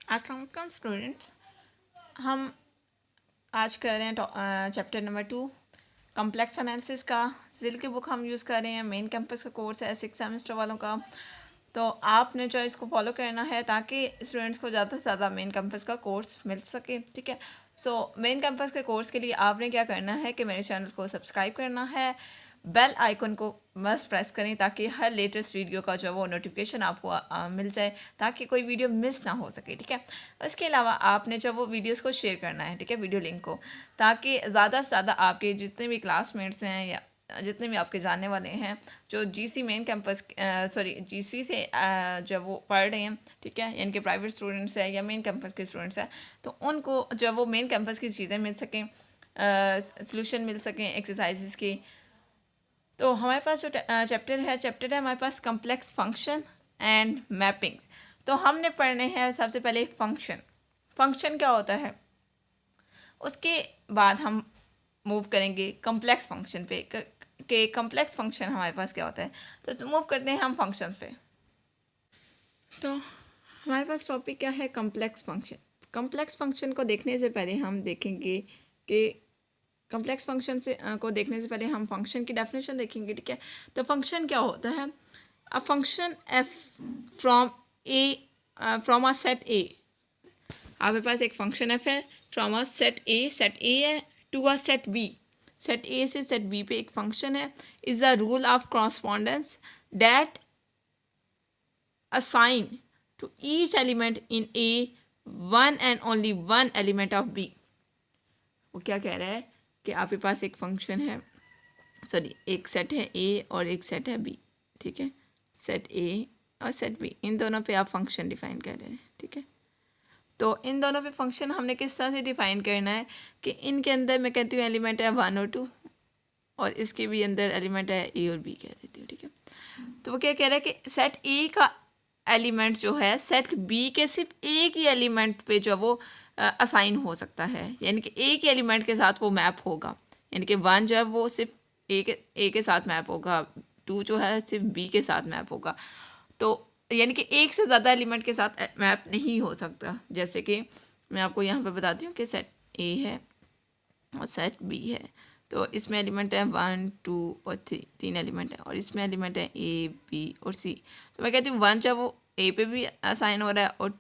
अस्सलाम वालेकुम स्टूडेंट्स, हम आज कर रहे हैं चैप्टर नंबर 2 कम्प्लेक्स एनालिसिस का। जिल की बुक हम यूज़ कर रहे हैं, मेन कैंपस का कोर्स है 6 सेमेस्टर वालों का। तो आपने जो इसको फॉलो करना है ताकि स्टूडेंट्स को ज़्यादा से ज़्यादा मेन कैंपस का कोर्स मिल सके, ठीक है। सो मेन कैंपस के कोर्स के लिए आपने क्या करना है कि मेरे चैनल को सब्सक्राइब करना है, बेल आइकन को मस्ट प्रेस करें ताकि हर लेटेस्ट वीडियो का जो वो नोटिफिकेशन आपको मिल जाए, ताकि कोई वीडियो मिस ना हो सके, ठीक है। इसके अलावा आपने जो वो वीडियोस को शेयर करना है, ठीक है, वीडियो लिंक को, ताकि ज़्यादा से ज़्यादा आपके जितने भी क्लासमेट्स हैं या जितने भी आपके जानने वाले हैं जो जीसी मेन कैंपस जीसी से जब वो पढ़ रहे हैं, ठीक है, यानी कि प्राइवेट स्टूडेंट्स है या मेन कैंपस के स्टूडेंट्स हैं, तो उनको जब वो मेन कैंपस की चीज़ें मिल सकें, सॉल्यूशन मिल सकें एक्सरसाइजेस की। तो हमारे पास जो चैप्टर है हमारे पास कम्प्लेक्स फंक्शन एंड मैपिंग्स। तो हमने पढ़ने हैं सबसे पहले फंक्शन क्या होता है, उसके बाद हम मूव करेंगे कम्प्लेक्स फंक्शन पे कि कम्प्लेक्स फंक्शन हमारे पास क्या होता है। तो मूव करते हैं हम फंक्शंस पे। तो हमारे पास टॉपिक क्या है, कम्प्लेक्स फंक्शन। कम्प्लेक्स फंक्शन को देखने से पहले हम देखेंगे कि कम्प्लेक्स फंक्शन को देखने से पहले हम फंक्शन की डेफिनेशन देखेंगे, ठीक है। तो फंक्शन क्या होता है, a function f from from a set A. आपके पास एक फंक्शन एफ है फ्रॉम अ सेट ए है to a set B. Set A से सेट बी पे एक फंक्शन है, is a rule of correspondence that assign to each element in A one and only one element of B। वो क्या कह रहा है कि आपके पास एक फंक्शन है, एक सेट है A और एक सेट है B, ठीक है। सेट A और सेट B, इन दोनों पे आप फंक्शन डिफाइन कर रहे हैं, ठीक है। तो इन दोनों पे फंक्शन हमने किस तरह से डिफाइन करना है कि इनके अंदर मैं कहती हूँ एलिमेंट है 1 और 2, और इसके भी अंदर एलिमेंट है A और B कह देती हूँ, ठीक है। तो वो क्या कह रहा है कि सेट ए का एलिमेंट जो है सेट बी के सिर्फ एक ही एलिमेंट पे जो वो असाइन हो सकता है, यानी कि एक ही एलिमेंट के साथ वो मैप होगा। यानी कि 1 जो है वो सिर्फ ए के साथ मैप होगा, 2 जो है सिर्फ बी के साथ मैप होगा। तो यानी कि एक से ज़्यादा एलिमेंट के साथ मैप नहीं हो सकता। जैसे कि मैं आपको यहाँ पे बताती हूँ कि सेट ए है और सेट बी है, तो इसमें एलिमेंट है 1 2 और 3, 3 एलिमेंट है, और इसमें एलिमेंट है ए बी और सी। तो मैं कहती हूँ 1 जो है वो ए पे भी असाइन हो रहा है और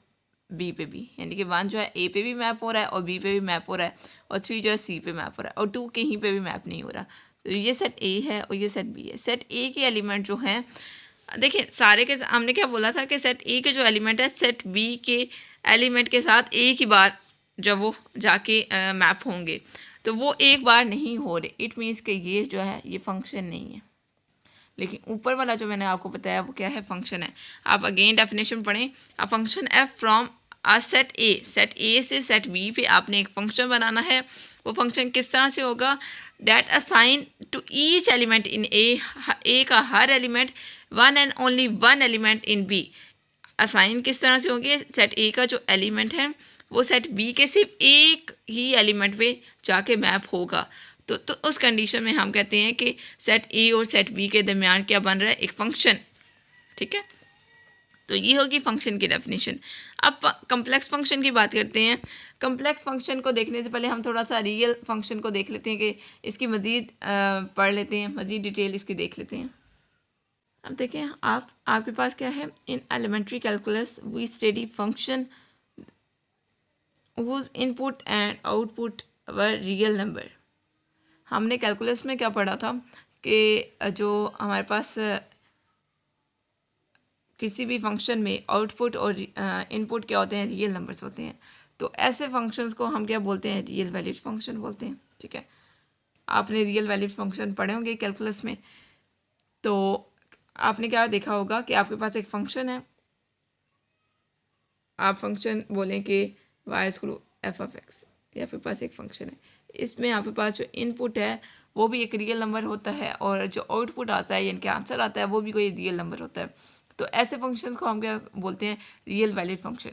बी पे भी, यानी कि 1 जो है ए पे भी मैप हो रहा है और बी पे भी मैप हो रहा है, और 3 जो है सी पे मैप हो रहा है, और 2 कहीं पे भी मैप नहीं हो रहा। तो ये सेट ए है और ये सेट बी है। सेट ए के एलिमेंट जो हैं, देखिए सारे के हमने क्या बोला था कि सेट ए के जो एलिमेंट है सेट बी के एलिमेंट के साथ एक ही बार जब वो जाके मैप होंगे, तो वो एक बार नहीं हो रहे। इट मीन्स कि ये जो है ये फंक्शन नहीं है। लेकिन ऊपर वाला जो मैंने आपको बताया वो क्या है, फंक्शन है। आप अगेन डेफिनेशन पढ़ें, a function f from a set A से सेट बी पे आपने एक फंक्शन बनाना है। वो फंक्शन किस तरह से होगा, that assign to each element in A का हर element 1 and only 1 element in B. Assign किस तरह से होंगे, सेट ए का जो एलिमेंट है वो सेट बी के सिर्फ एक ही एलिमेंट पे जाके मैप होगा। तो उस कंडीशन में हम कहते हैं कि सेट ए और सेट बी के दरमियान क्या बन रहा है, एक फंक्शन, ठीक है। तो ये होगी फंक्शन की डेफिनेशन। अब कम्प्लेक्स फंक्शन की बात करते हैं। कम्प्लेक्स फंक्शन को देखने से पहले हम थोड़ा सा रियल फंक्शन को देख लेते हैं कि इसकी मज़ीद पढ़ लेते हैं, मज़ीद डिटेल इसकी देख लेते हैं। अब देखें आपके पास क्या है, in elementary calculus we study function whose input and output were real number. हमने कैलकुलस में क्या पढ़ा था कि जो हमारे पास किसी भी फंक्शन में आउटपुट और इनपुट क्या होते हैं, रियल नंबर्स होते हैं। तो ऐसे फंक्शंस को हम क्या बोलते हैं, रियल वैलिड फंक्शन बोलते हैं, ठीक है। आपने रियल वैलिड फंक्शन पढ़े होंगे कैलकुलस में। तो आपने क्या देखा होगा कि आपके पास एक फंक्शन है, आप फंक्शन बोलें कि वाई स्क्रू एफ ऑफ एक्स, ये आपके पास एक फंक्शन है। इसमें आपके पास जो इनपुट है वो भी एक रियल नंबर होता है, और जो आउटपुट आता है यानी कि आंसर आता है वो भी कोई रियल नंबर होता है। तो ऐसे फंक्शन को हम क्या बोलते हैं, रियल वैलिड फंक्शन।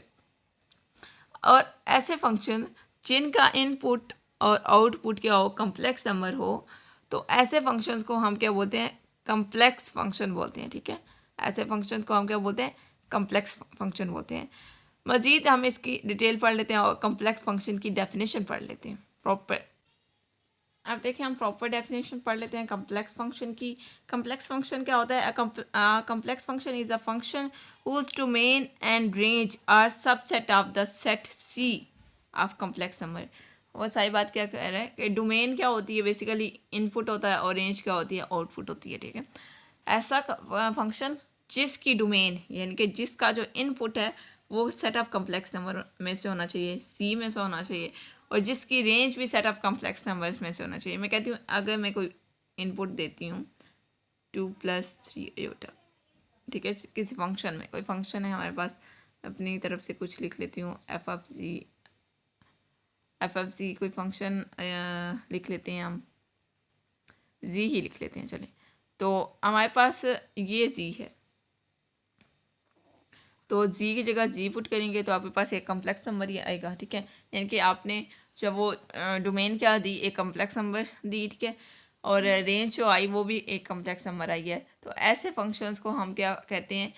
और ऐसे फंक्शन जिनका इनपुट और आउटपुट क्या हो, कम्प्लेक्स नंबर हो, तो ऐसे फंक्शंस को हम क्या बोलते हैं, कम्प्लेक्स फंक्शन बोलते हैं, ठीक है। ऐसे फंक्शन को हम क्या बोलते हैं, कम्प्लेक्स फंक्शन बोलते हैं। मज़ीद हम इसकी डिटेल पढ़ लेते हैं और कम्प्लेक्स फंक्शन की डेफिनेशन पढ़ लेते हैं प्रॉपर। अब देखिए हम प्रॉपर डेफिनेशन पढ़ लेते हैं कम्प्लेक्स फंक्शन की। कम्प्लेक्स फंक्शन क्या होता है? Complex function is a function whose domain and range are subset of the set C of complex number। वो सारी बात क्या कह रहा है कि डोमेन क्या होती है, बेसिकली इनपुट होता है, और रेंज क्या होती है, आउटपुट होती है। ठीक है, ऐसा फंक्शन जिसकी डोमेन यानी कि जिसका जो इनपुट है वो सेट ऑफ कम्प्लेक्स नंबर में से होना चाहिए, सी में से होना चाहिए, और जिसकी रेंज भी सेट ऑफ कम्प्लेक्स नंबर्स में से होना चाहिए। मैं कहती हूँ अगर मैं कोई इनपुट देती हूँ 2+3 आयोटा, ठीक है, किसी फंक्शन में, कोई फंक्शन है हमारे पास, अपनी तरफ से कुछ लिख लेती हूँ एफ एफ जी कोई फंक्शन लिख लेते हैं हम, जी ही लिख लेते हैं चलें। तो हमारे पास ये जी है, तो जी की जगह जी पुट करेंगे तो आपके पास एक कम्प्लेक्स नंबर ही आएगा। ठीक है, यानी कि आपने जब वो डोमेन क्या दी, एक कम्प्लेक्स नंबर दी। ठीक है, और रेंज जो आई वो भी एक कम्प्लेक्स नंबर आई है। तो ऐसे फंक्शंस को हम क्या कहते हैं?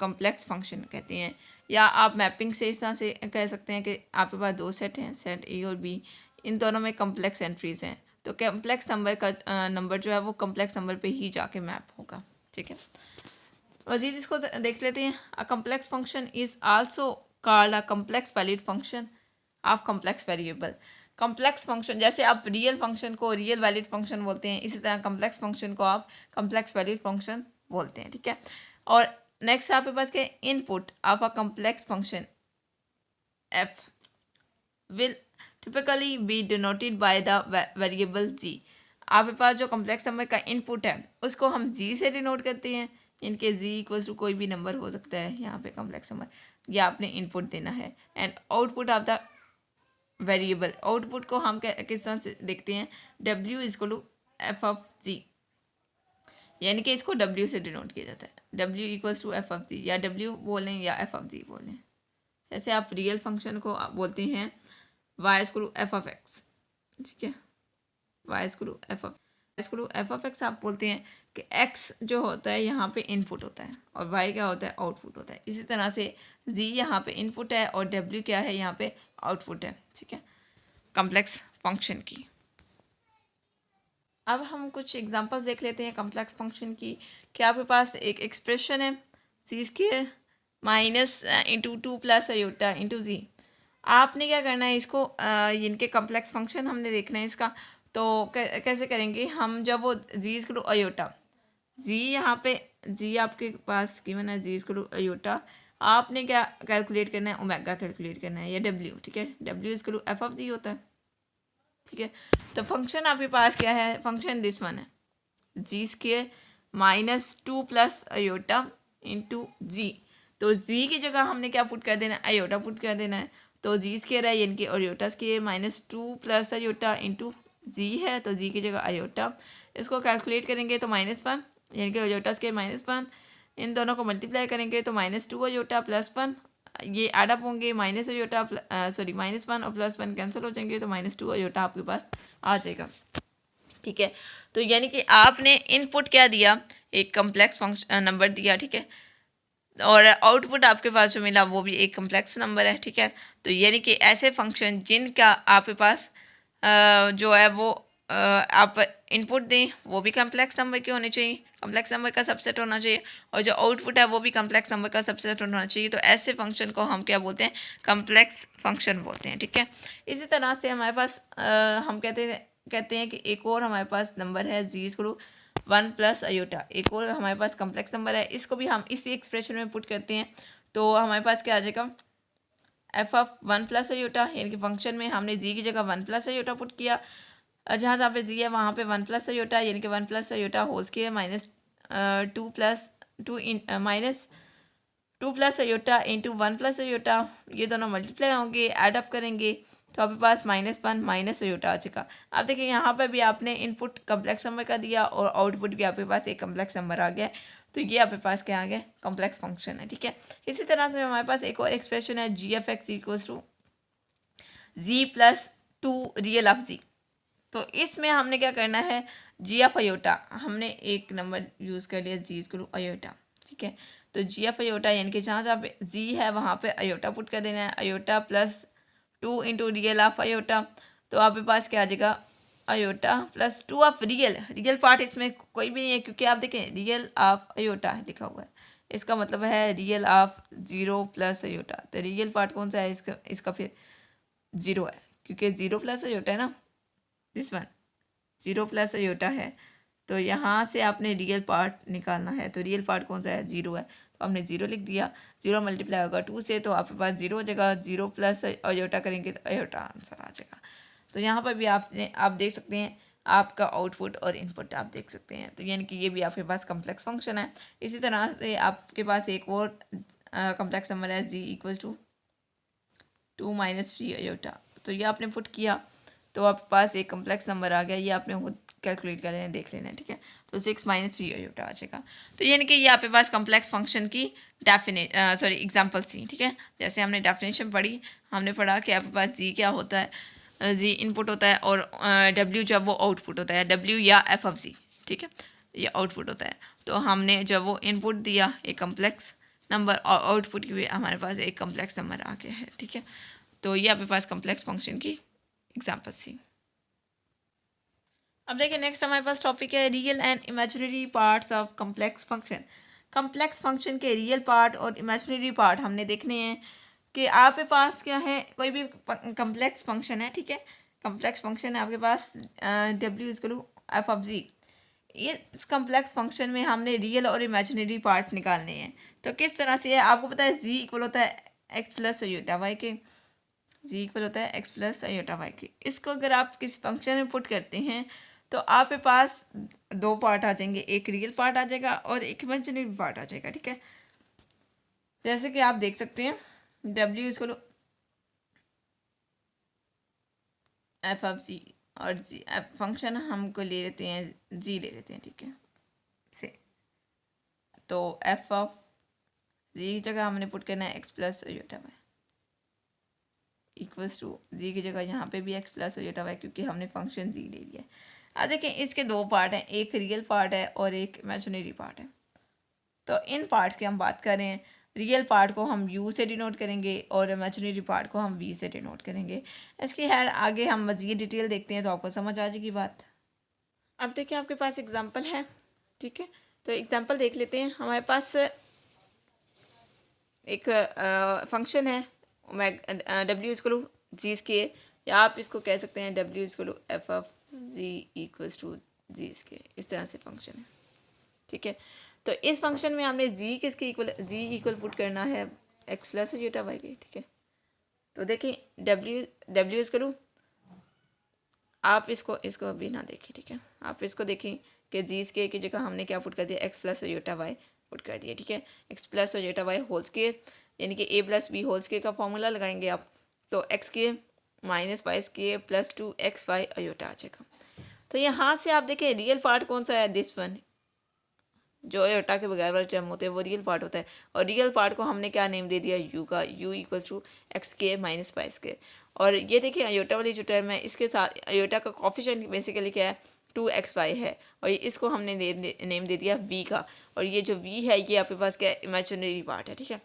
कम्प्लेक्स फंक्शन कहते हैं। या आप मैपिंग से इस तरह से कह सकते हैं कि आपके पास दो सेट हैं, सेट ए और बी, इन दोनों में कम्प्लेक्स एंट्रीज हैं, तो कम्प्लेक्स नंबर का नंबर जो है वो कम्प्लेक्स नंबर पे ही जाके मैप होगा। ठीक है, मजीद इसको देख लेते हैं। अ complex function is also called a complex valid function of complex variable. Complex function, जैसे आप रियल फंक्शन को रियल वैलिड फंक्शन बोलते हैं, इसी तरह कम्प्लेक्स फंक्शन को आप कम्प्लेक्स वैलिड फंक्शन बोलते हैं। ठीक है, और नेक्स्ट आपके पास क्या, input of a complex function F will typically be denoted by the variable Z. आपके पास जो कम्प्लेक्स नंबर का इनपुट है उसको हम जी से डिनोट करते हैं। इनके जी इक्वल्स टू कोई भी नंबर हो सकता है यहाँ पे कम्प्लेक्स नंबर, या आपने इनपुट देना है। And output of the variable, output को हम किस तरह से देखते हैं? W equal to F of Z, यानी कि इसको डब्ल्यू से डिनोट किया जाता है। W equals to F of Z, या डब्ल्यू बोलें या एफ ऑफ जी बोलें। जैसे आप रियल फंक्शन को आप बोलते हैं y is equal to F of x. ठीक है, y is equal to F of x आप बोलते हैं कि एक्स जो होता है यहाँ पे इनपुट होता है और वाई क्या होता है? आउटपुट होता है। इसी तरह से जी यहाँ पे इनपुट है और डब्ल्यू क्या है? यहाँ पे आउटपुट है। ठीक है, कम्प्लेक्स फंक्शन की। अब हम कुछ एग्जांपल्स देख लेते हैं कम्प्लेक्स फंक्शन की। क्या आपके पास एक एक्सप्रेशन है Z square minus into 2+ iota into Z. आपने क्या करना है? इसको इनके कम्प्लेक्स फंक्शन हमने देखना है इसका। तो कैसे करेंगे हम? जब वो जी इज टू आयोटा, जी यहाँ पे जी आपके पास गिवन है जी इज टू आयोटा, आपने क्या कैलकुलेट करना है? ओमेगा कैलकुलेट करना है, या डब्ल्यू। ठीक है, W is to F of Z होता है। ठीक है, तो फंक्शन आपके पास क्या है? फंक्शन दिस वन है, जी स्क्वायर माइनस 2+ आयोटा इंटू जी। तो जी की जगह हमने क्या पुट कर देना है? आयोटा पुट कर देना है। तो जी स्क्वायर है यानी कि iota square minus 2+ iota into Z है, तो जी की जगह आयोटा। इसको कैलकुलेट करेंगे तो -1 यानी कि आयोटा स्क्वायर -1, इन दोनों को मल्टीप्लाई करेंगे तो -2 आयोटा +1, ये एडअप होंगे, माइनस आयोटा सॉरी -1 और +1 कैंसिल हो जाएंगे, तो -2 आयोटा आपके पास आ जाएगा। ठीक है, तो यानी कि आपने इनपुट क्या दिया? एक कम्प्लेक्स फंक्शन नंबर दिया। ठीक है, और आउटपुट आपके पास जो मिला वो भी एक कम्प्लेक्स नंबर है। ठीक है, तो यानी कि ऐसे फंक्शन जिनका आपके पास जो है वो आप इनपुट दें वो भी कम्प्लेक्स नंबर के होने चाहिए, कम्प्लेक्स नंबर का सबसेट होना चाहिए, और जो आउटपुट है वो भी कम्प्लेक्स नंबर का सबसेट होना चाहिए। तो ऐसे फंक्शन को हम क्या बोलते हैं? कम्प्लेक्स फंक्शन बोलते हैं। ठीक है, इसी तरह से हमारे पास हम कहते हैं कि एक और हमारे पास नंबर है जी इक्वल 1+ आयोटा, एक और हमारे पास कम्प्लेक्स नंबर है। इसको भी हम इसी एक्सप्रेशन में पुट करते हैं तो हमारे पास क्या आ जाएगा? एफ ऑफ 1+ आयोटा, यानी कि फंक्शन में हमने जी की जगह 1+ आयोटा पुट किया, जहाँ जहाँ पे जी है वहाँ पे 1+ आयोटा, यानी कि 1+ iota whole square minus 2+ iota into 1+ iota, ये दोनों मल्टीप्लाई होंगे, एडअप करेंगे तो आपके पास -1 माइनस आयोटा आ जाएगा। अब देखिए यहाँ पर भी आपने इनपुट कम्प्लेक्स नंबर का दिया और आउटपुट भी आपके पास एक कम्प्लेक्स नंबर आ गया, तो ये आपके पास क्या आ गया? कम्प्लेक्स फंक्शन है। ठीक है, इसी तरह से हमारे पास एक और एक्सप्रेशन है G F X equals to जी+2 रियल ऑफ जी। तो इसमें हमने क्या करना है? जी ऑफ आयोटा, हमने एक नंबर यूज़ कर लिया जी इक्वल टू आयोटा। ठीक है, तो जी ऑफ अयोटा यानी कि जहाँ जहाँ पे जी है वहाँ पे अयोटा पुट कर देना है, iota plus 2 into real of iota. तो आपके पास क्या आ जाएगा, iota plus 2 of real part इसमें कोई भी नहीं है क्योंकि आप देखें रियल ऑफ अयोटा है लिखा हुआ है, इसका मतलब है रियल ऑफ 0 प्लस अयोटा। तो रियल पार्ट कौन सा है इसका फिर 0 है क्योंकि 0 प्लस अयोटा है ना, दिस वन 0 प्लस अयोटा है। तो यहाँ से आपने रियल पार्ट निकालना है, तो रियल पार्ट कौन सा है 0 है, तो हमने 0 लिख दिया। 0 मल्टीप्लाई होगा 2 से तो आपके पास 0 हो जाएगा, 0 प्लस अयोटा करेंगे तो अयोटा आंसर आ जाएगा। तो यहाँ पर भी आप देख सकते हैं आपका आउटपुट और इनपुट आप देख सकते हैं। तो यानी कि ये भी आपके पास कम्प्लेक्स फंक्शन है। इसी तरह से आपके पास एक और कम्प्लेक्स नंबर है जी इक्वल्स टू 2 माइनस 3 अयोटा। तो ये आपने पुट किया तो आपके पास एक कम्प्लेक्स नंबर आ गया, ये आपने खुद कैलकुलेट कर लेना, देख लेना है, ठीक है। तो 6 माइनस 3 अयोटा आ जाएगा। तो यानी कि ये आपके पास कम्प्लेक्स फंक्शन की एग्जाम्पल्स थी, ठीक है। जैसे हमने डेफिनेशन पढ़ी, हमने पढ़ा कि आपके पास जी क्या होता है, जी इनपुट होता है और डब्ल्यू जब वो आउटपुट होता है, डब्ल्यू या एफ ऑफ जी, ठीक है, ये आउटपुट होता है। तो हमने जब वो इनपुट दिया एक कम्प्लेक्स नंबर और आउटपुट की भी हमारे पास एक कम्प्लेक्स नंबर आ गया है, ठीक है। तो ये आपके पास कम्प्लेक्स फंक्शन की एग्जाम्पल्स थी। अब देखिए नेक्स्ट हमारे पास टॉपिक है real and imaginary parts of complex function. Complex function के रियल पार्ट और इमेजिनरी पार्ट हमने देखने हैं कि आपके पास क्या है, कोई भी कम्प्लेक्स फंक्शन है, ठीक है, कम्प्लेक्स फंक्शन है आपके पास W is to F of Z. इस कम्प्लेक्स फंक्शन में हमने रियल और इमेजिनरी पार्ट निकालने हैं। तो किस तरह से है, आपको पता है जी इक्वल होता है एक्स प्लस अयोटा वाई के, जी इक्वल होता है एक्स प्लस अयोटा वाई के। इसको अगर आप किसी फंक्शन में पुट करते हैं तो आपके पास दो पार्ट आ जाएंगे, एक रियल पार्ट आ जाएगा और एक इमेजिनरी पार्ट आ जाएगा, ठीक है। जैसे कि आप देख सकते हैं डब्ल्यू इसको एफ ऑफ जी और जी फंक्शन हमको ले लेते हैं, जी ले लेते हैं, ठीक है से। तो एफ ऑफ जी की जगह हमने पुट करना है X plus iota Y equals to Z की जगह यहाँ पे भी एक्स प्लस अयोटा वाई क्योंकि हमने फंक्शन जी ले लिया है। अब देखें इसके दो पार्ट हैं, एक रियल पार्ट है और एक इमेजिनरी पार्ट है। तो इन पार्ट्स की हम बात करें, रियल पार्ट को हम यू से डिनोट करेंगे और इमेजिनरी पार्ट को हम वी से डिनोट करेंगे। इसकी खैर आगे हम मज़ीद डिटेल देखते हैं तो आपको समझ आ जाएगी बात। अब देखिए आपके पास एग्जांपल है, ठीक है। तो एग्जांपल देख लेते हैं। हमारे पास एक फंक्शन है डब्ल्यू इसको जी स्केयर, या आप इसको कह सकते हैं डब्ल्यू इसको f of ji equals to g square, इस तरह से फंक्शन है, ठीक है। तो इस फंक्शन में हमने जी किसके इक्वल, जी इक्वल पुट करना है एक्स प्लस अयोटा वाई के, ठीक है। तो देखिए डब्ल्यू इसको आप इसको अभी ना देखिए, ठीक है। आप इसको देखें कि जी स्केयर की जगह हमने क्या पुट कर दिया, X plus iota Y put कर दिया, ठीक है। X plus iota Y whole square यानी कि A plus B whole square का फॉर्मूला लगाएंगे आप, तो एक्स के minus Y square plus 2x Y iota आ जाएगा। तो यहाँ से आप देखें रियल पार्ट कौन सा है, दिस वन, जो अयोटा के बगैर वाले टर्म होते हैं वो रियल पार्ट होता है। और रियल पार्ट को हमने क्या नेम दे दिया, यू का, यू इक्वल्स टू एक्स के माइनस वाई स्केयर। और ये देखिए अयोटा वाली जो टर्म है इसके साथ अयोटा का कॉफिशिएंट बेसिकली क्या है 2xy है, और इसको हमने नेम दे दिया v का। और ये जो v है ये आपके पास क्या है, इमेजिनरी पार्ट है, ठीक है।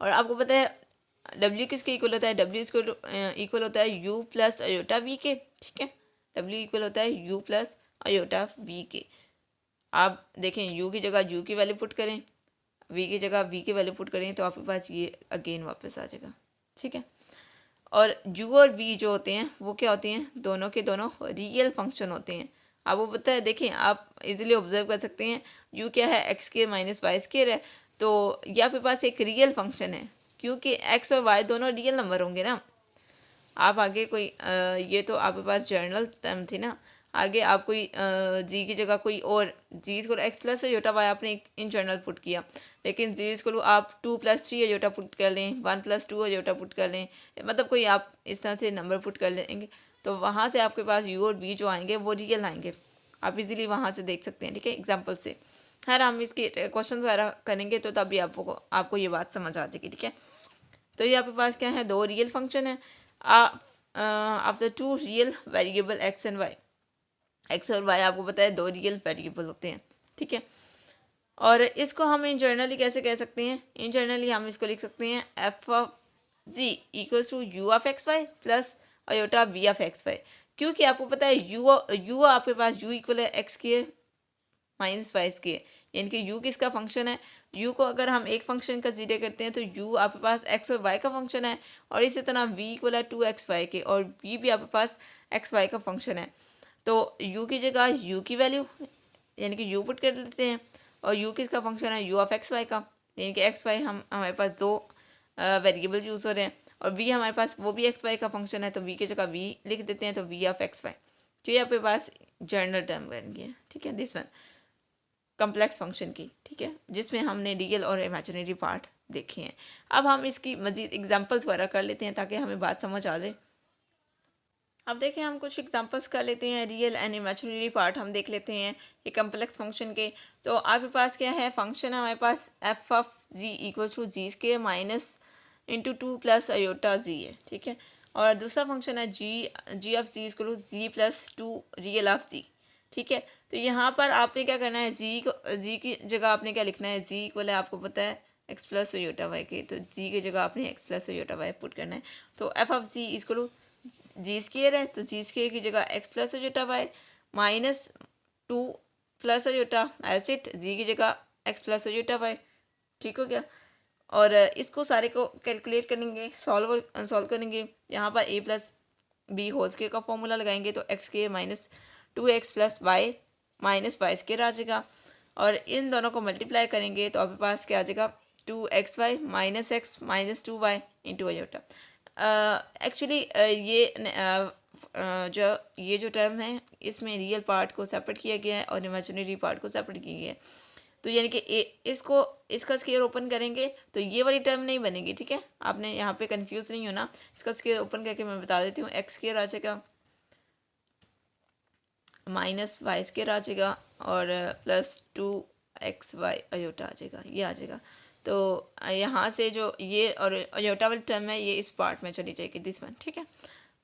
और आपको पता है w किसके इक्वल होता है, w इसको इक्वल होता है u प्लस अयोटा v के, ठीक है। w इक्वल होता है u प्लस अयोटा v के। आप देखें u की जगह u की वैल्यू पुट करें, v की जगह v की वैल्यू पुट करें तो आपके पास ये अगेन वापस आ जाएगा, ठीक है। और u और v जो होते हैं वो क्या होते हैं, दोनों के दोनों रियल फंक्शन होते हैं। आपको पता है, देखें आप इजीली ऑब्जर्व कर सकते हैं u क्या है, एक्स के माइनस वाई स्केयर है। तो ये आपके पास एक रियल फंक्शन है क्योंकि x और y दोनों रियल नंबर होंगे ना। आप आगे कोई ये तो आपके पास जर्नल टर्म थी ना, आगे आप कोई जी की जगह कोई और जी को एक्स प्लस अयोटा वाई आपने एक इन जर्नल पुट किया, लेकिन जी को आप 2 + 3 अयोटा पुट कर लें, 1 + 2 अयोटा पुट कर लें, मतलब कोई आप इस तरह से नंबर पुट कर लेंगे तो वहाँ से आपके पास यू और बी जो आएंगे वो रियल आएंगे। आप इजीली वहाँ से देख सकते हैं, ठीक है, एग्जाम्पल से। खैर हम इसके क्वेश्चन वगैरह करेंगे तो तभी आपको ये बात समझ आ जाएगी, ठीक है। तो ये आपके पास क्या है, दो रियल फंक्शन है after two real variable x and y. X और वाई आपको पता है दो रियल वेरिएबल होते हैं, ठीक है। और इसको हम इंटरनली कैसे कह सकते हैं, इंटरनली हम इसको लिख सकते हैं f of ji equals to u of x y plus iota v of x y, क्योंकि आपको पता है यू आपके पास यू इक्वल है एक्स की है माइनस वाई की है, यानी कि यू किसका फंक्शन है, यू को अगर हम एक फंक्शन कंसीडर करते हैं तो यू आपके पास एक्स और वाई का फंक्शन है, और इसी तरह वी इक्वल है 2x वाई के, और वी भी आपके पास एक्स वाई का फंक्शन है। तो यू की जगह यू की वैल्यू यानी कि यू पुट कर देते हैं, और यू किसका फंक्शन है यू ऑफ एक्स वाई का, यानी कि एक्स वाई हमारे पास दो वेरिएबल यूज़ हो रहे हैं, और वी हमारे पास वो भी एक्स वाई का फंक्शन है, तो वी की जगह वी लिख देते हैं, तो वी ऑफ एक्स वाई। तो ये आपके पास जनरल टर्म बन गया, ठीक है, दिस वन कम्प्लेक्स फंक्शन की, ठीक है, जिसमें हमने रियल और इमेजिनरी पार्ट देखे हैं। अब हम इसकी मज़ीद एग्जांपल्स वगैरह कर लेते हैं ताकि हमें बात समझ आ जाए। अब देखें हम कुछ एग्जांपल्स कर लेते हैं, रियल एंड इमेजिनरी पार्ट हम देख लेते हैं ये कम्प्लेक्स फंक्शन के। तो आपके पास क्या है, फंक्शन है हमारे पास F of ji equals to ji square minus into 2 plus iota Z है, ठीक है, और दूसरा फंक्शन है G of ji equal to Z plus 2 real of Z, ठीक है। तो यहाँ पर आपने क्या करना है, जी की जगह आपने क्या लिखना है, जी इक्वल है आपको पता है एक्स प्लस अयोटा वाई के, तो जी की जगह आपने X plus iota Y put करना है। तो F of ji equal to ji square है, तो जी स्क्वायर की जगह X plus iota Y minus 2 plus iota एसिड जी की जगह एक्स प्लस अयोटा वाई, ठीक हो गया। और इसको सारे को कैलकुलेट करेंगे, सॉल्व करेंगे। यहाँ पर A plus B whole square का फॉर्मूला लगाएंगे, तो एक्स के minus 2x plus Y minus Y square आ जाएगा, और इन दोनों को मल्टीप्लाई करेंगे तो आपके पास क्या आ जाएगा 2xy minus x minus 2y into iota. Actually ये जो टर्म है इसमें रियल पार्ट को सेपरेट किया गया है और इमेजिनरी पार्ट को सेपरेट किया गया है, तो यानी कि इसका स्केयर ओपन करेंगे तो ये वाली टर्म नहीं बनेगी, ठीक है, आपने यहाँ पे कंफ्यूज नहीं होना। इसका स्केयर ओपन करके मैं बता देती हूँ, एक्स स्केयर आ जाएगा माइनस वाई स्केयर आ जाएगा और प्लस 2xy अयोटा आ जाएगा, ये आ जाएगा। तो यहाँ से जो ये और अयोटा वाली टर्म है ये इस पार्ट में चली जाएगी, दिस वन, ठीक है,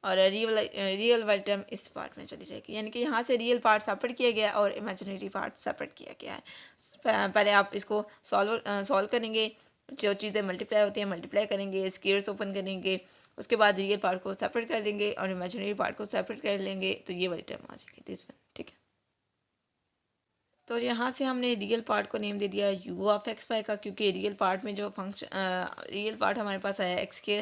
और रियल वाली टर्म इस पार्ट में चली जाएगी, यानी कि यहाँ से रियल पार्ट सेपरेट किया गया और इमेजिनरी पार्ट सेपरेट किया गया है। पहले आप इसको सॉल्व करेंगे, जो चीज़ें मल्टीप्लाई होती हैं मल्टीप्लाई करेंगे, स्केयर्स ओपन करेंगे, उसके बाद रियल पार्ट को सेपरेट कर देंगे और इमेजिनरी पार्ट को सेपरेट कर लेंगे, तो ये वाली टर्म आ जाएगी, दिस वन, ठीक है। तो यहाँ से हमने रियल पार्ट को नेम दे दिया यू ऑफ एक्स वाई का, क्योंकि रियल पार्ट में जो फंक्शन रियल पार्ट हमारे पास आया एक्स के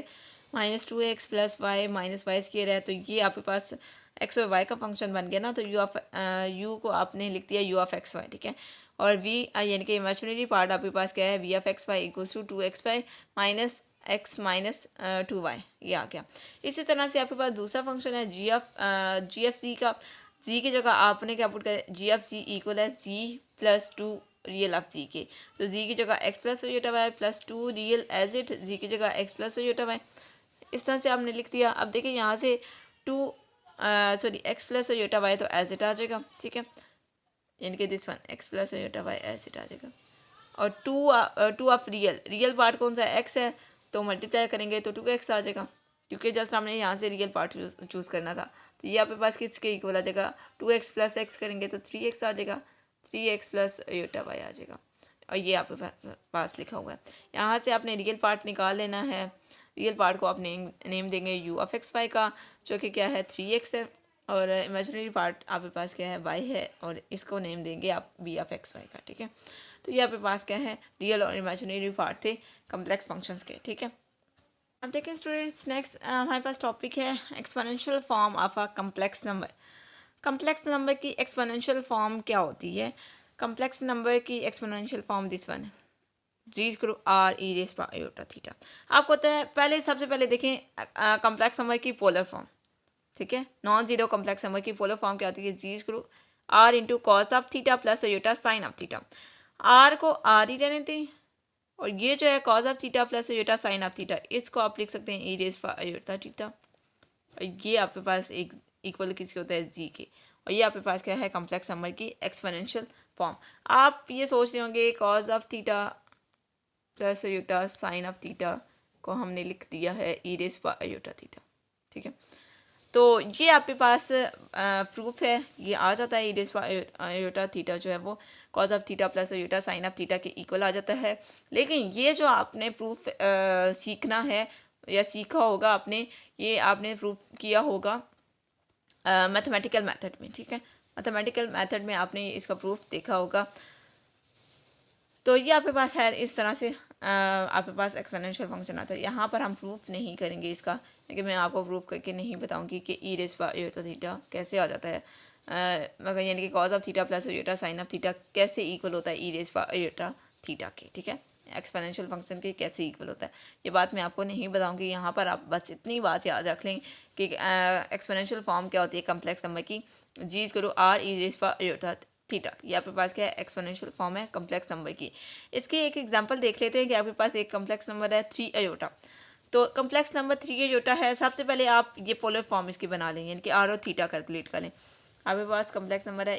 minus 2x plus Y minus Y square है, तो ये आपके पास एक्स और वाई का फंक्शन बन गया ना, तो यू को आपने लिख दिया यू ऑफ एक्स वाई, ठीक है, और वी यानी कि इमेजिनरी पार्ट आपके पास क्या है v of x y equals to 2xy minus x minus 2y, ये आ गया। इसी तरह से आपके पास दूसरा फंक्शन है जी एफ सी का, जी की जगह आपने क्या पुट कर जी ऑफ सी इक्वल है Z plus 2 real of Z के, तो जी की जगह X plus iota Y plus 2 real as it, Z की जगह एक्स प्लस अयोटा वाई, इस तरह से आपने लिख दिया। अब देखिए यहाँ से एक्स प्लस अयोटा वाई तो एज इट आ जाएगा, ठीक है, यानी कि this one X plus iota Y as it आ जाएगा, और टू ऑफ रियल पार्ट कौन सा है एक्स है, तो मल्टीप्लाई करेंगे तो 2x आ जाएगा, क्योंकि जस्ट हमने यहाँ से रियल पार्ट चूज़ करना था, तो ये आपके पास किसके इक्वल आ जाएगा 2x प्लस एक्स करेंगे तो 3x आ जाएगा, 3x प्लस अयोटा वाई आ जाएगा, और ये आपके पास लिखा हुआ है। यहाँ से आपने रियल पार्ट निकाल लेना है, रियल पार्ट को आप नेम देंगे यू ऑफ एक्स वाई का, जो कि क्या है 3x है, और इमेजिनरी पार्ट आपके पास क्या है y है, और इसको नेम देंगे आप वी ऑफ एक्स वाई का, ठीक है। तो ये आपके पास क्या है रियल और इमेजिनरी पार्ट थे कम्प्लेक्स फंक्शंस के, ठीक है। अब देखें स्टूडेंट्स, नेक्स्ट हमारे पास टॉपिक है exponential form of a complex number. Complex number की एक्सपोनेंशियल फॉर्म क्या होती है, कम्प्लेक्स नंबर की एक्सपोनेंशियल फॉर्म दिस वन है जी स्क्रू R E raise power iota theta. आपको पता है पहले सबसे पहले देखें कम्प्लेक्स नंबर की पोलर फॉर्म, ठीक है, नॉन जीरो कम्प्लेक्स नंबर की पोलर फॉर्म क्या होती है जी स्क्रू R into cos of theta plus iota sine of theta, R को आर ही रहने दें, और ये जो है cos of theta plus iota sine of theta, इसको आप लिख सकते हैं E raise power iota theta, और ये आपके पास एक इक्वल किसके होता है जी के, और ये आपके पास क्या है कम्प्लेक्स नंबर की एक्सपोनेंशियल फॉर्म। आप ये सोच रहे होंगे cos of theta plus iota sine of theta को हमने लिख दिया है ई रेस पावर अयोटा थीटा, ठीक है। तो ये आपके पास प्रूफ है, ये आ जाता है। e आयोटा थीटा जो है वो cause of theta plus iota sine of theta के इक्वल आ जाता है। लेकिन ये जो आपने प्रूफ सीखना है या सीखा होगा आपने, ये आपने प्रूफ किया होगा मैथमेटिकल मेथड में, ठीक है। मैथमेटिकल मेथड में आपने इसका प्रूफ देखा होगा। तो ये आपके पास है इस तरह से आपके पास एक्सपोनेंशियल फंक्शन आता है। यहाँ पर हम प्रूफ नहीं करेंगे इसका, लेकिन मैं आपको प्रूफ करके नहीं बताऊंगी कि e raise by iota theta कैसे आ जाता है, मगर यानी कि cos of theta plus iota sine of theta कैसे इक्वल होता है e raise by iota theta के, ठीक है। एक्सपोनेंशियल फंक्शन के कैसे इक्वल होता है ये बात मैं आपको नहीं बताऊंगी। यहाँ पर आप बस इतनी बात याद रख लें कि एक्सपोनेंशियल फॉर्म क्या होती है कम्प्लेक्स नंबर की, जी इज करो r e raise by iota theta. ये आपके पास क्या है एक्सपोनेंशियल फॉर्म है कम्प्लेक्स नंबर की। इसकी एक एग्जांपल देख लेते हैं कि आपके पास एक कम्प्लेक्स नंबर है 3 आयोटा। तो कम्प्लेक्स नंबर 3 आयोटा है। सबसे पहले आप ये पोलर फॉर्म इसकी बना लें, यानी कि आर और थीटा कैलकुलेट करें। आपके पास कम्प्लेक्स नंबर है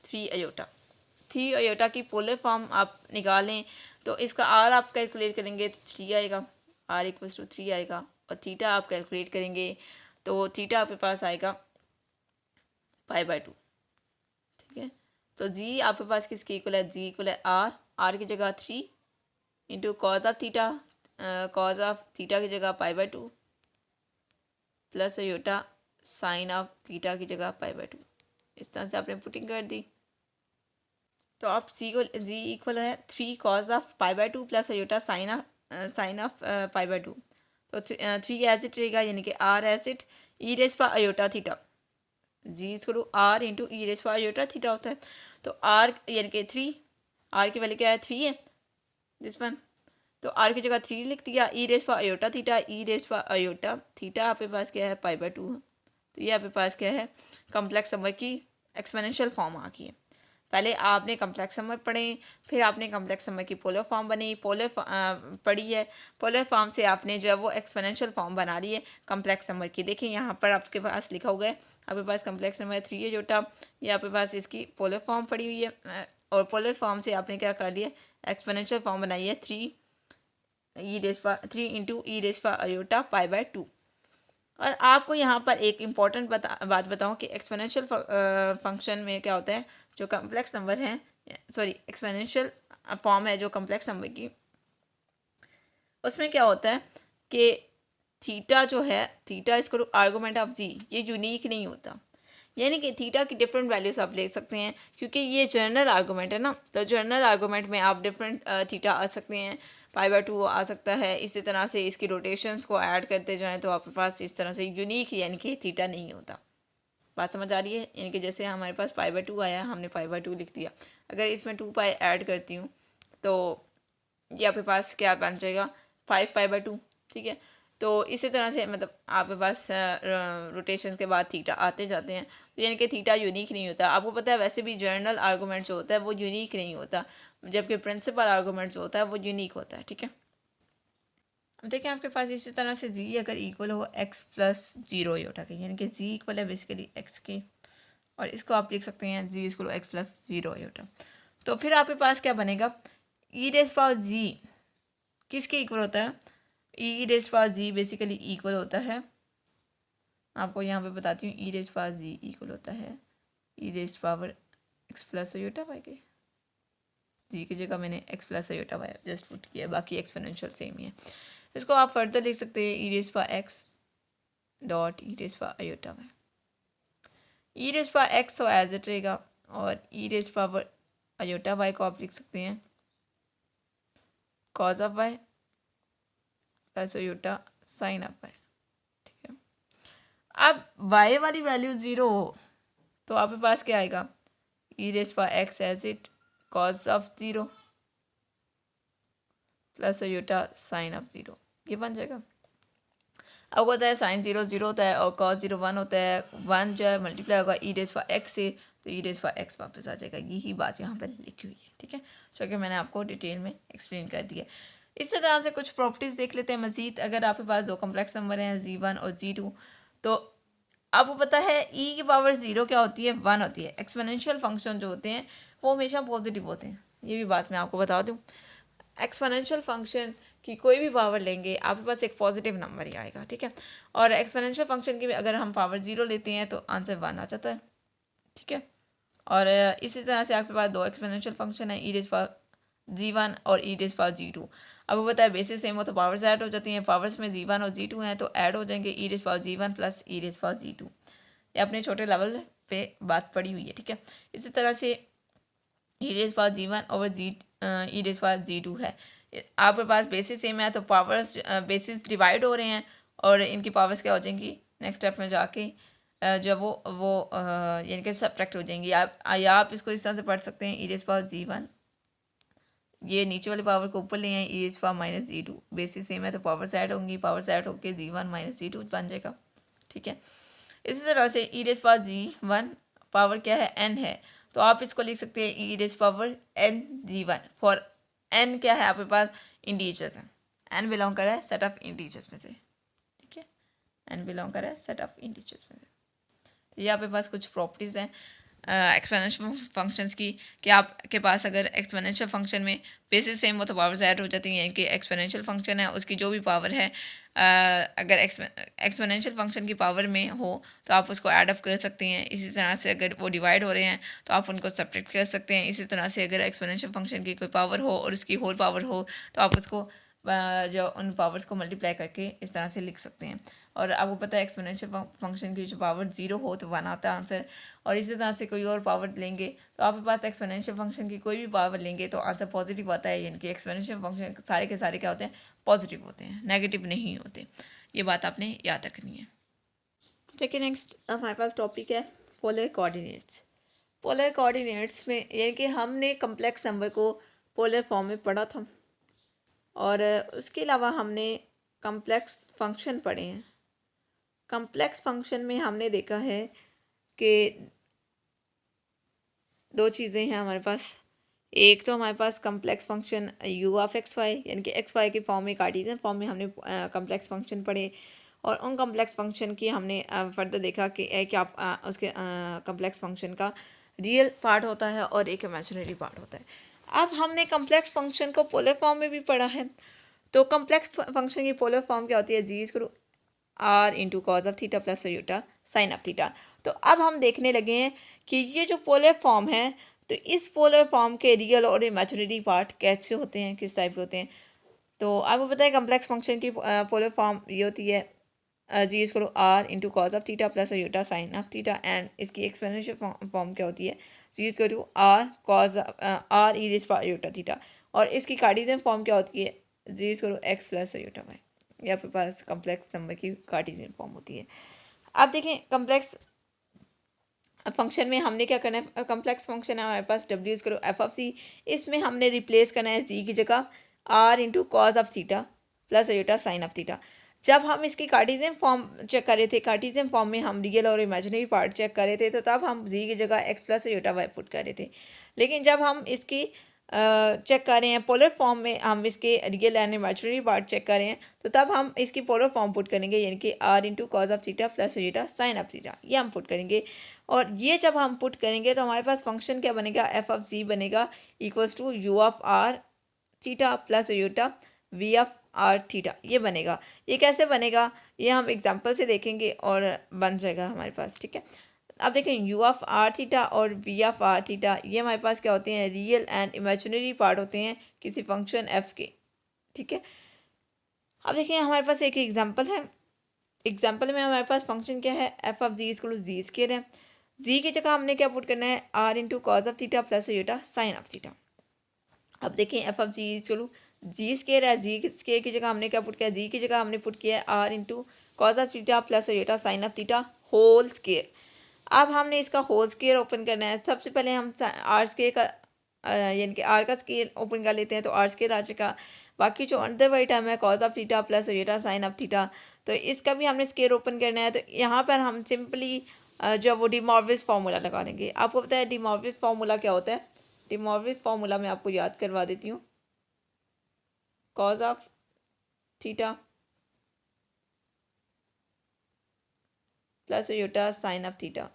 3 आयोटा। 3 आयोटा की पोलर फॉर्म आप निकालें तो इसका आर आप कैलकुलेट करेंगे तो 3 आएगा, आर इक्वल्स टू 3 आएगा। और थीटा आप कैलकुलेट करेंगे तो थीटा आपके पास आएगा π/2, ठीक है। तो जी आपके पास किसके इक्वल है, जी इक्वल है आर की जगह 3 into cos of theta, cos of theta की जगह π/2 plus iota sine of theta की जगह π/2। इस तरह से आपने पुटिंग कर दी तो आप जी इक्वल है 3 cos of π/2 plus iota sine of π/2। तो 3 एज इट रहेगा, यानी कि R as it E raise by iota theta, Z इसको R into E raise by iota theta होता है। तो आर यानी कि 3, आर की वैल्यू क्या है 3 है दिस वन, तो आर की जगह 3 लिख दिया। E raise by iota theta, e raise by iota theta आपके पास क्या है π/2 है। तो ये आपके पास क्या है कम्प्लेक्स नंबर की एक्सपोनेंशियल फॉर्म आ गई है। पहले आपने कम्प्लेक्स नंबर पढ़े, फिर आपने कम्प्लेक्स नंबर की पोलर फॉर्म बनी, पोलर पढ़ी है, पोलर फॉर्म से आपने जो है वो एक्सपोनेंशियल फॉर्म बना ली है कम्प्लेक्स नंबर की। देखिए यहाँ पर आपके पास लिखा हुआ है, आपके पास कम्प्लेक्स नंबर 3 आयोटा, ये आपके पास इसकी पोलर फॉर्म पड़ी हुई है। और पोलर फॉर्म से आपने क्या कर लिया एक्सपोनेंशियल फॉर्म बनाई है 3 into E raise by iota π/2। और आपको यहाँ पर एक इम्पॉर्टेंट बात बताऊँ कि एक्सपोनेंशियल फंक्शन में क्या होता है, जो कम्प्लेक्स नंबर है, सॉरी एक्सपोनेंशियल फॉर्म है जो कम्प्लेक्स नंबर की, उसमें क्या होता है कि थीटा जो है, थीटा इसको आर्गूमेंट ऑफ जी, ये यूनिक नहीं होता। यानी कि थीटा की डिफरेंट वैल्यूज आप ले सकते हैं, क्योंकि ये जनरल आर्गूमेंट है ना। तो जनरल आर्गूमेंट में आप डिफरेंट थीटा आ सकते हैं, π/2 आ सकता है। इसी तरह से इसकी रोटेशंस को ऐड करते जाएं तो आपके पास इस तरह से यूनिक यानी कि थीटा नहीं होता। बात समझ आ रही है, यानी कि जैसे हमारे पास π/2 आया, हमने π/2 लिख दिया, अगर इसमें 2π ऐड करती हूँ तो ये आपके पास क्या बन जाएगा 5π/2, ठीक है। तो इसी तरह से मतलब आपके पास रोटेशन के बाद थीटा आते जाते हैं, तो यानी कि थीटा यूनिक नहीं होता। आपको पता है वैसे भी जर्नल आर्गूमेंट जो होता है वो यूनिक नहीं होता, जबकि प्रिंसिपल आर्गूमेंट जो होता है वो यूनिक होता है, ठीक है। अब देखें आपके पास इसी तरह से जी अगर इक्वल हो x प्लस 0 आयोटा के, यानी कि जी इक्वल है बेसिकली x के, और इसको आप लिख सकते हैं जी इक्वल x प्लस 0 आयोटा। तो फिर आपके पास क्या बनेगा, ई रेज़ पावर जी किसके इक्वल होता है, e raise power z basically equal होता है, आपको यहाँ पे बताती हूँ, e raise power z equal होता है e raise power x plus iota y के। जी की जगह मैंने x plus iota y just put किया, बाकी एक्सपोनेंशियल सेम ही है। इसको आप फर्दर लिख सकते हैं e raise power x dot e raise power iota y. E raise power x तो एज इट रहेगा, और e raise power iota y को आप लिख सकते हैं cos of y plus iota sine of y, ठीक है। अब y वाली वैल्यू 0 हो तो आपके पास क्या आएगा, e raise power x as it cos of 0 plus iota sine of 0, ये बन जाएगा। अब होता है साइन 0 0 होता है और कॉस 0 1 होता है, 1 जो है मल्टीप्लाई होगा ई रेज़ पावर x से, तो ई रेज़ पावर x वापस आ जाएगा। यही बात यहाँ पर लिखी हुई है, ठीक है, जो कि मैंने आपको डिटेल में एक्सप्लेन कर दिया। इस तरह से कुछ प्रॉपर्टीज़ देख लेते हैं मज़ीद। अगर आपके पास दो कम्प्लेक्स नंबर हैं g1 और g2, तो आपको पता है e की पावर 0 क्या होती है, 1 होती है। एक्सपोनेंशियल फंक्शन जो होते हैं वो हमेशा पॉजिटिव होते हैं, ये भी बात मैं आपको बता दूँ। एक्सपोनेंशियल फंक्शन कि कोई भी पावर लेंगे आपके पास एक पॉजिटिव नंबर ही आएगा, ठीक है। और एक्सपोनेंशियल फंक्शन की भी अगर हम पावर 0 लेते हैं तो आंसर 1 आ जाता है, ठीक है। और इसी तरह से आपके पास दो एक्सपोनेंशियल फंक्शन है, e⁻g1 और e⁻g2। अब वो बताया बेसिस सेम हो तो पावर्स ऐड हो जाती हैं, पावर्स में g1 और g2 हैं तो ऐड हो जाएंगे e⁻g1 प्लस e⁻g2। ये अपने छोटे लेवल पे बात पड़ी हुई है, ठीक है। इसी तरह से e⁻g1 ओवर e⁻g2 है। आपके पास बेसिस सेम है तो पावर्स बेसिस डिवाइड हो रहे हैं और इनकी पावर्स क्या हो जाएंगी नेक्स्ट स्टेप में जाके जब वो यानी कि सब्ट्रैक्ट हो जाएंगी। आप इसको इस तरह से पढ़ सकते हैं e⁻g1, ये नीचे वाले पावर को ऊपर ले आए e⁻−g2, बेसिस सेम है तो पावर्स ऐड होंगी, पावर्स ऐड होकर g1 - g2 बन जाएगा, ठीक है। इसी तरह से e⁻g1 पावर क्या है n है तो आप इसको लिख सकते हैं e⁻n(g1) फॉर n क्या है आपके पास इंटीजर्स है, n बिलोंग कर रहा है सेट ऑफ इंटीजर्स में से, ठीक है। n बिलोंग कर रहा है सेट ऑफ इंटीजर्स में से। तो ये आपके पास कुछ प्रॉपर्टीज़ हैं एक्सपोनेंशियल फंक्शंस की कि आपके पास अगर एक्सपोनेंशियल फंक्शन में बेसिस सेम हो तो पावर्स ऐड हो जाती हैं कि एक्सपोनेंशियल फंक्शन है उसकी जो भी पावर है अगर एक्सपोनेंशियल फंक्शन की पावर में हो तो आप उसको ऐड अप कर सकते हैं। इसी तरह से अगर वो डिवाइड हो रहे हैं तो आप उनको सब्ट्रैक्ट कर सकते हैं। इसी तरह से अगर एक्सपोनेंशियल फंक्शन की कोई पावर हो और उसकी होल पावर हो तो आप उसको जो उन पावर्स को मल्टीप्लाई करके इस तरह से लिख सकते हैं। और आपको पता है एक्सपोनेंशियल फंक्शन की जो पावर 0 हो तो 1 आता है आंसर। और इसी तरह से कोई और पावर लेंगे तो आपके पास एक्सपोनेंशियल फंक्शन की कोई भी पावर लेंगे तो आंसर पॉजिटिव आता है, यानी कि एक्सपोनेंशियल फंक्शन सारे के सारे क्या होते हैं पॉजिटिव होते हैं, नेगेटिव नहीं होते। ये बात आपने याद रखनी है। देखिए नेक्स्ट हमारे पास टॉपिक है पोलर कोऑर्डिनेट्स। पोलर कोऑर्डिनेट्स में यानी कि हमने कम्प्लेक्स नंबर को पोलर फॉर्म में पढ़ा था और उसके अलावा हमने कम्प्लेक्स फंक्शन पढ़े हैं। कम्प्लेक्स फंक्शन में हमने देखा है कि दो चीज़ें हैं हमारे पास। एक तो हमारे पास कम्प्लेक्स फंक्शन u(x, y) यानी कि x, y के फॉर्म में कार्टेशियन फॉर्म में हमने कम्प्लेक्स फंक्शन पढ़े और उन कम्प्लेक्स फंक्शन की हमने फर्दर देखा कि आप उसके कम्प्लेक्स फंक्शन का रियल पार्ट होता है और एक इमेजिनरी पार्ट होता है। अब हमने कम्प्लेक्स फंक्शन को पोलर फॉर्म में भी पढ़ा है। तो कम्प्लेक्स फंक्शन की पोलर फॉर्म क्या होती है, g r cos of theta plus iota sine of theta. तो अब हम देखने लगे हैं कि ये जो पोलर फॉर्म है तो इस पोलर फॉर्म के रियल और इमेजिनरी पार्ट कैसे होते हैं, किस टाइप के होते हैं। तो आपको पता है कम्प्लेक्स फंक्शन की पोलर फॉर्म ये होती है g r cos of theta plus iota sine of theta. And इसकी एक्सपोनेंशियल फॉर्म क्या होती है, g r cos r e iota theta. और इसकी कार्टेशियन फॉर्म क्या होती है, g x plus iota y. ये आपके पास कम्प्लेक्स नंबर की कार्टेशियन फॉर्म होती है। अब देखें कम्प्लेक्स फंक्शन में हमने क्या करना है, कम्प्लेक्स फंक्शन है हमारे पास w f(c), इसमें हमने रिप्लेस करना है c की जगह r cos of theta plus iota sine of theta. जब हम इसकी कार्टेशियन फॉर्म चेक कर रहे थे, कार्टेशियन फॉर्म में हम रियल और इमेजिनरी पार्ट चेक कर रहे थे तो तब हम z की जगह x plus iota y put कर रहे थे। लेकिन जब हम इसकी चेक कर रहे हैं पोलर फॉर्म में, हम इसके real and imaginary part check कर रहे हैं तो तब हम इसकी पोलर फॉर्म पुट करेंगे, यानी कि r cos of theta plus iota sine of theta, ये हम पुट करेंगे। और ये जब हम पुट करेंगे तो हमारे पास फंक्शन क्या बनेगा, f(c) बनेगा equals to u(r) theta plus iota v(r) theta, ये बनेगा। ये कैसे बनेगा ये हम एग्जांपल से देखेंगे और बन जाएगा हमारे पास, ठीक है। अब देखें u(r) थीटा और v(r) थीटा ये हमारे पास क्या होते हैं, रियल एंड इमेजिनरी पार्ट होते हैं किसी फंक्शन f के, ठीक है। अब देखिए हमारे पास एक एग्जांपल है। एग्जांपल में हमारे पास फंक्शन क्या है, f(g) है। g की जगह हमने क्या पुट करना है, r cos of theta plus iota sine of theta. अब देखें f(g) है, g की जगह हमने क्या पुट किया, g की जगह हमने पुट किया है r cos of theta plus iota sine of theta whole square. अब हमने इसका होल स्क्वायर ओपन करना है। सबसे पहले हम आर स्क्वायर का यानी कि आर का स्क्वायर ओपन कर लेते हैं तो आर स्क्वायर आ जाएगा। बाकी जो अंडर वाई टर्म है cos of theta plus iota sine of theta, तो इसका भी हमने स्क्वायर ओपन करना है। तो यहाँ पर हम सिंपली जो वो डी मॉर्विस फार्मूला लगा देंगे। आपको पता है डी मॉर्विस फार्मूला क्या होता है, डी मॉर्विस फार्मूला मैं आपको याद करवा देती हूँ। Cos of theta plus iota sine of theta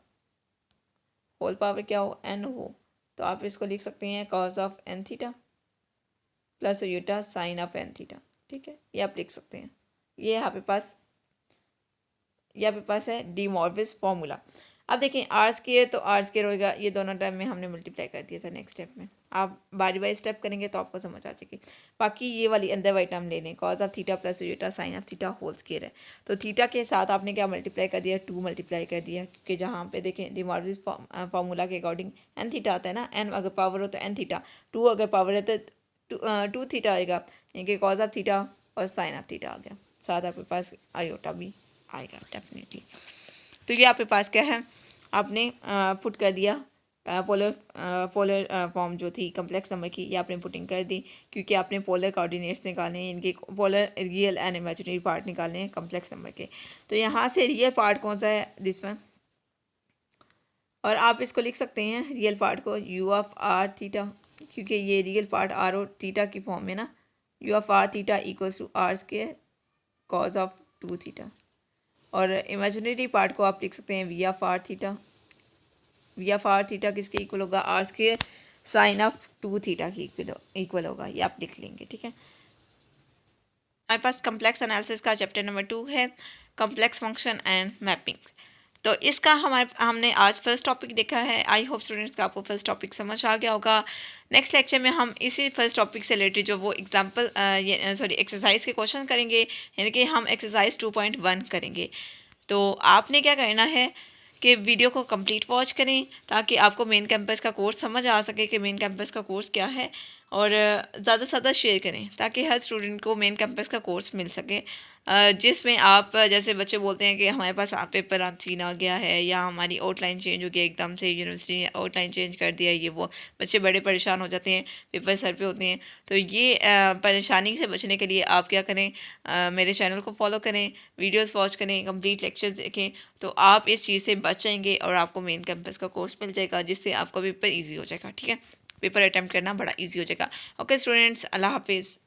whole power क्या हो, n हो, तो आप इसको लिख सकते हैं cos of n theta plus iota sine of n theta. ठीक है, ये आप लिख सकते हैं। ये यहाँ पे पास है डी मॉर्विस फॉर्मूला। अब देखें आर स्क्वायर, तो आर स्क्वायर होगा, ये दोनों टर्म में हमने मल्टीप्लाई कर दिया था। नेक्स्ट स्टेप में आप बारी बारी स्टेप करेंगे तो आपको समझ आ जाएगी। बाकी ये वाली अंदर वाली टर्म ले लें, cos of theta plus iota sine of theta whole square है। तो थीटा के साथ आपने क्या मल्टीप्लाई कर दिया, 2 मल्टीप्लाई कर दिया, क्योंकि जहाँ पे देखें डी मॉर्विस फार्मूला के अकॉर्डिंग एन थीटा आता है ना, एन अगर पावर हो तो एन थीटा, 2 अगर पावर है तो 2 थीटा आएगा, यानी कॉज ऑफ थीटा और साइन ऑफ थीटा आ गया। साथ आपके पास आयोटा भी आएगा डेफिनेटली। तो ये आपके पास क्या है, आपने पुट कर दिया पोलर फॉर्म जो थी कम्प्लेक्स नंबर की, ये आपने पुटिंग कर दी, क्योंकि आपने पोलर कोऑर्डिनेट्स निकालने हैं, इनके polar real and imaginary part निकालने हैं कम्प्लेक्स नंबर के। तो यहाँ से रियल पार्ट कौन सा है, दिस वन, और आप इसको लिख सकते हैं रियल पार्ट को यू ऑफ आर थीटा, क्योंकि ये रियल पार्ट आर और थीटा की फॉर्म में ना, u of r theta equals to r square cos of 2 theta. और इमेजिनरी पार्ट को आप लिख सकते हैं v of r theta, v of r theta किसके इक्वल होगा, r square sine of 2 theta की इक्वल होगा, ये आप लिख लेंगे। ठीक है, हमारे पास कम्प्लेक्स एनालिसिस का चैप्टर नंबर 2 है, कम्प्लेक्स फंक्शन एंड मैपिंग्स। तो इसका हमने आज फर्स्ट टॉपिक देखा है। आई होप स्टूडेंट्स का आपको फर्स्ट टॉपिक समझ आ गया होगा। नेक्स्ट लेक्चर में हम इसी फर्स्ट टॉपिक से रिलेटेड जो वो एग्जाम्पल एक्सरसाइज के क्वेश्चन करेंगे, यानी कि हम एक्सरसाइज 2.1 करेंगे। तो आपने क्या करना है कि वीडियो को कंप्लीट वॉच करें, ताकि आपको मेन कैंपस का कोर्स समझ आ सके कि मेन कैंपस का कोर्स क्या है, और ज़्यादा से ज़्यादा शेयर करें ताकि हर स्टूडेंट को मेन कैंपस का कोर्स मिल सके, जिसमें आप जैसे बच्चे बोलते हैं कि हमारे पास पेपर सीन आ गया है, या हमारी आउटलाइन चेंज हो गया, एकदम से यूनिवर्सिटी ने आउटलाइन चेंज कर दिया, ये वो बच्चे बड़े परेशान हो जाते हैं, पेपर सर पे होते हैं। तो ये परेशानी से बचने के लिए आप क्या करें, मेरे चैनल को फॉलो करें, वीडियोस वॉच करें, कंप्लीट लेक्चर्स देखें, तो आप इस चीज़ से बच जाएंगे और आपको मेन कैंपस का कोर्स मिल जाएगा, जिससे आपका पेपर ईजी हो जाएगा। ठीक है, पेपर अटैम्प्ट करना बड़ा ईजी हो जाएगा। ओके स्टूडेंट्स, अल्लाह हाफिज़।